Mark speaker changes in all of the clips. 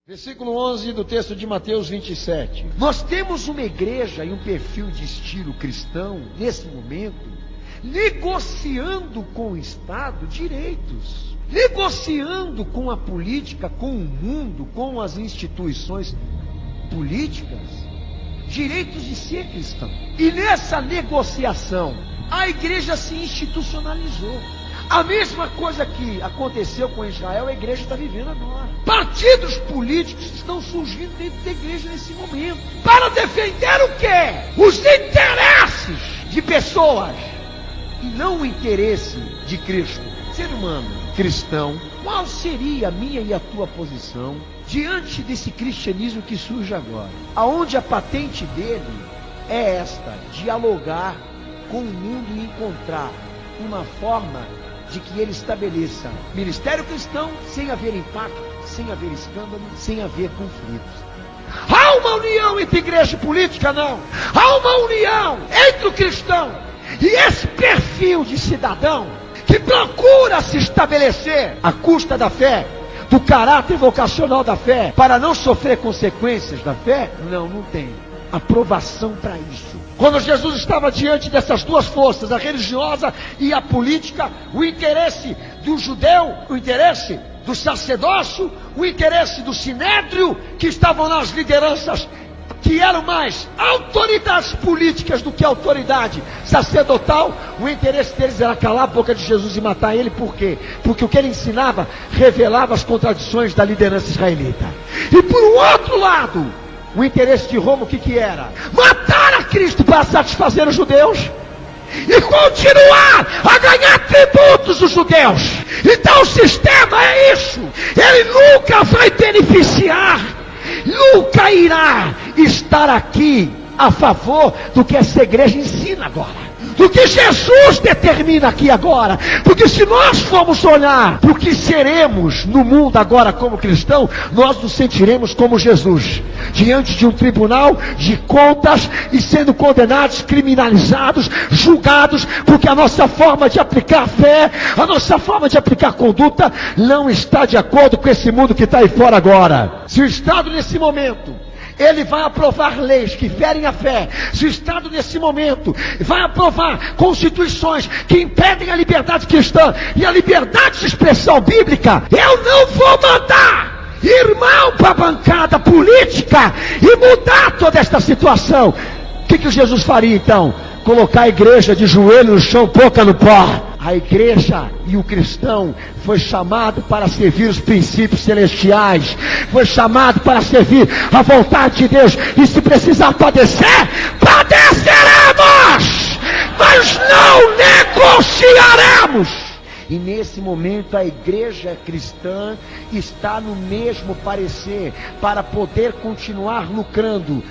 Speaker 1: Versículo 11 do texto de Mateus 27. Nós temos uma igreja e um perfil de estilo cristão, nesse momento, negociando com o Estado direitos, negociando com a política, com o mundo, com as instituições políticas, direitos de ser cristão. E nessa negociação, a igreja se institucionalizou. A mesma coisa que aconteceu com Israel, a igreja está vivendo agora. Partidos políticos estão surgindo dentro da igreja nesse momento, para defender o quê? Os interesses de pessoas, e não o interesse de Cristo. Ser humano cristão, qual seria a minha e a tua posição diante desse cristianismo que surge agora? Aonde a patente dele é esta: dialogar com o mundo e encontrar uma forma de que ele estabeleça ministério cristão sem haver impacto, sem haver escândalo, sem haver conflitos. Há uma união entre igreja e política? Não. Há uma união entre o cristão e esse perfil de cidadão que procura se estabelecer à custa da fé, do caráter vocacional da fé, para não sofrer consequências da fé. Não tem aprovação para isso. Quando Jesus estava diante dessas duas forças, a religiosa e a política, o interesse do judeu, o interesse do sacerdócio, o interesse do sinédrio, que estavam nas lideranças, que eram mais autoridades políticas do que autoridade sacerdotal, o interesse deles era calar a boca de Jesus e matar ele. Por quê? Porque o que ele ensinava revelava as contradições da liderança israelita. E por outro lado, o interesse de Roma, o que era? Matar a Cristo para satisfazer os judeus e continuar a ganhar tributos dos judeus. Então o sistema é isso. Ele nunca vai beneficiar, nunca irá estar aqui a favor do que essa igreja ensina agora, do que Jesus determina aqui agora. Porque se nós formos olhar para o que seremos no mundo agora como cristão, nós nos sentiremos como Jesus, diante de um tribunal de contas e sendo condenados, criminalizados, julgados, porque a nossa forma de aplicar fé, a nossa forma de aplicar conduta não está de acordo com esse mundo que está aí fora agora. Se o Estado nesse momento ele vai aprovar leis que ferem a fé, se o Estado nesse momento vai aprovar constituições que impedem a liberdade cristã e a liberdade de expressão bíblica, eu não vou mandar irmão para a bancada política e mudar toda esta situação. O que Jesus faria então? Colocar a igreja de joelho no chão, boca no pó. A igreja e o cristão foi chamado para servir os princípios celestiais, foi chamado para servir a vontade de Deus, e se precisar padecer, padeceremos, mas não negociaremos. E nesse momento a igreja cristã está no mesmo parecer, para poder continuar lucrando,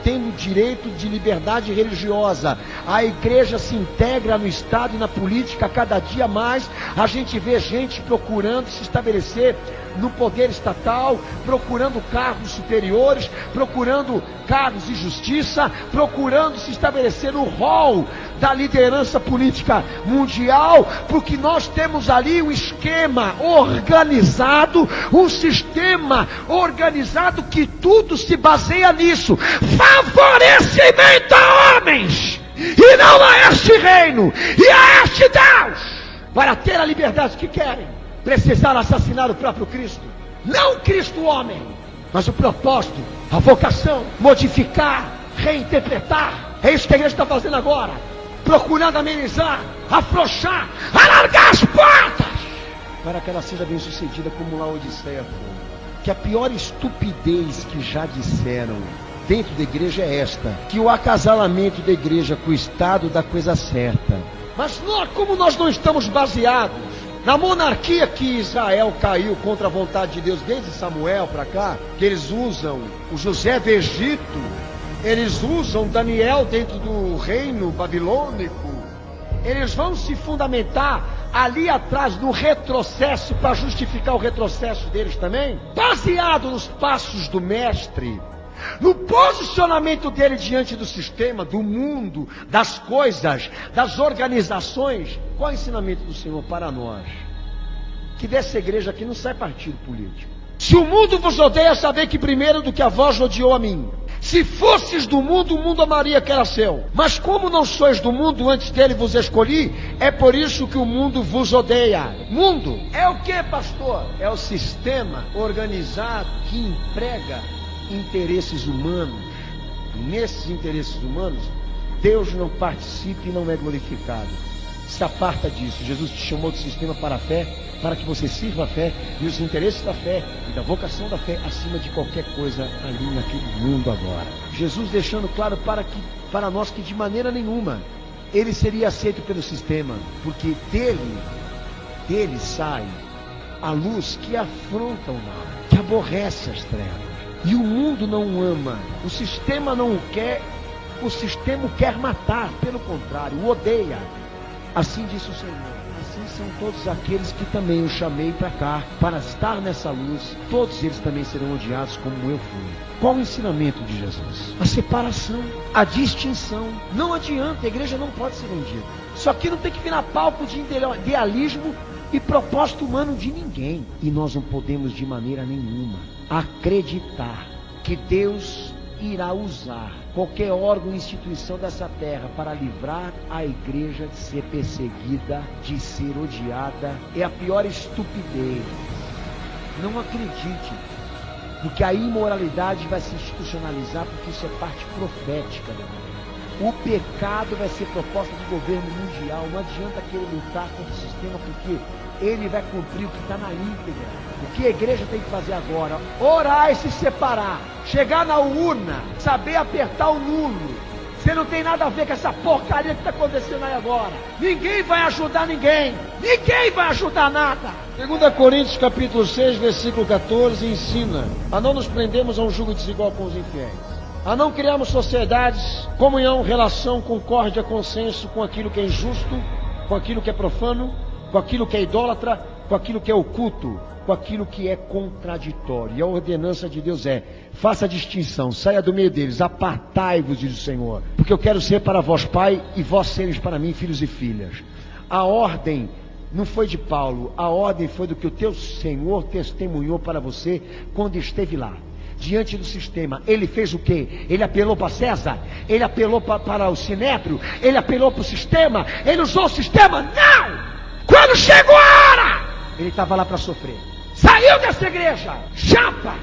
Speaker 1: tendo direito de liberdade religiosa. A igreja se integra no Estado e na política cada dia mais. A gente vê gente procurando se estabelecer no poder estatal, procurando cargos superiores, procurando cargos de justiça, procurando se estabelecer no rol da liderança política mundial, porque nós temos ali um esquema organizado, um sistema organizado que tudo se baseia nisso: favorecimento a homens e não a este reino e a este Deus, para ter a liberdade que querem. Precisaram assassinar o próprio Cristo, não o Cristo homem, mas o propósito, a vocação, modificar, reinterpretar. É isso que a igreja está fazendo agora, procurando amenizar, afrouxar, alargar as portas, para que ela seja bem sucedida como Laodiceia foi. Que a pior estupidez que já disseram dentro da igreja é esta: que o acasalamento da igreja com o Estado dá coisa certa. Mas nós, como nós não estamos baseados na monarquia que Israel caiu contra a vontade de Deus desde Samuel para cá, que eles usam o José do Egito, eles usam Daniel dentro do reino babilônico, eles vão se fundamentar ali atrás no retrocesso para justificar o retrocesso deles também, baseado nos passos do mestre, no posicionamento dele diante do sistema, do mundo, das coisas, das organizações. Qual é o ensinamento do Senhor para nós? Que dessa igreja aqui não sai partido político. Se o mundo vos odeia, saber que primeiro do que a vós odiou a mim. Se fosses do mundo, o mundo amaria que era seu. Mas como não sois do mundo, antes dele vos escolhi, é por isso que o mundo vos odeia. Mundo é o que, pastor? É o sistema organizado que emprega interesses humanos. Nesses interesses humanos, Deus não participa e não é glorificado. Se aparta disso. Jesus te chamou de sistema para a fé, para que você sirva a fé e os interesses da fé e da vocação da fé acima de qualquer coisa ali naquele mundo agora. Jesus deixando claro para nós que de maneira nenhuma ele seria aceito pelo sistema, porque dele sai a luz que afronta o mal, que aborrece as trevas. E o mundo não o ama, o sistema não o quer, o sistema o quer matar, pelo contrário, o odeia. Assim disse o Senhor, assim são todos aqueles que também eu chamei para cá, para estar nessa luz, todos eles também serão odiados como eu fui. Qual o ensinamento de Jesus? A separação, a distinção. Não adianta, a igreja não pode ser vendida. Isso aqui não tem que virar palco de idealismo e propósito humano de ninguém. E nós não podemos de maneira nenhuma acreditar que Deus irá usar qualquer órgão ou instituição dessa terra para livrar a igreja de ser perseguida, de ser odiada. É a pior estupidez. Não acredite, porque a imoralidade vai se institucionalizar, porque isso é parte profética da igreja. O pecado vai ser proposta de governo mundial. Não adianta querer lutar contra o sistema, porque ele vai cumprir o que está na íntegra. O que a igreja tem que fazer agora? Orar e se separar. Chegar na urna, saber apertar o nulo. Você não tem nada a ver com essa porcaria que está acontecendo aí agora. Ninguém vai ajudar ninguém. Ninguém vai ajudar nada. 2 Coríntios capítulo 6, versículo 14, ensina a não nos prendermos a um jugo desigual com os infiéis, a não criarmos sociedades, comunhão, relação, concórdia, consenso com aquilo que é injusto, com aquilo que é profano, com aquilo que é idólatra, com aquilo que é oculto, com aquilo que é contraditório. E a ordenança de Deus é: faça a distinção, saia do meio deles, apartai-vos, diz o Senhor, porque eu quero ser para vós pai, e vós seres para mim filhos e filhas. A ordem não foi de Paulo, a ordem foi do que o teu Senhor testemunhou para você quando esteve lá, diante do sistema. Ele fez o quê? Ele apelou para César? Ele apelou para o Sinédrio? Ele apelou para o sistema? Ele usou o sistema? Não! Quando chegou a hora, ele estava lá para sofrer. Saiu dessa igreja. Chapa?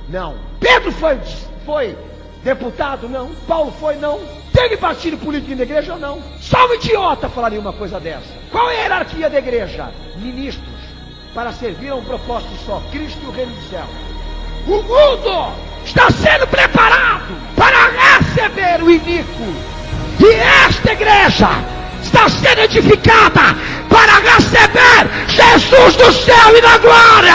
Speaker 1: Não. Pedro foi deputado? Não. Paulo foi? Não. Teve partido político na igreja? Não. Só um idiota falaria uma coisa dessa. Qual é a hierarquia da igreja? Ministros, para servir a um propósito só: Cristo e o reino do céu. O mundo está sendo preparado para receber o iníquo, e esta igreja está sendo edificada para receber Jesus do céu e da glória.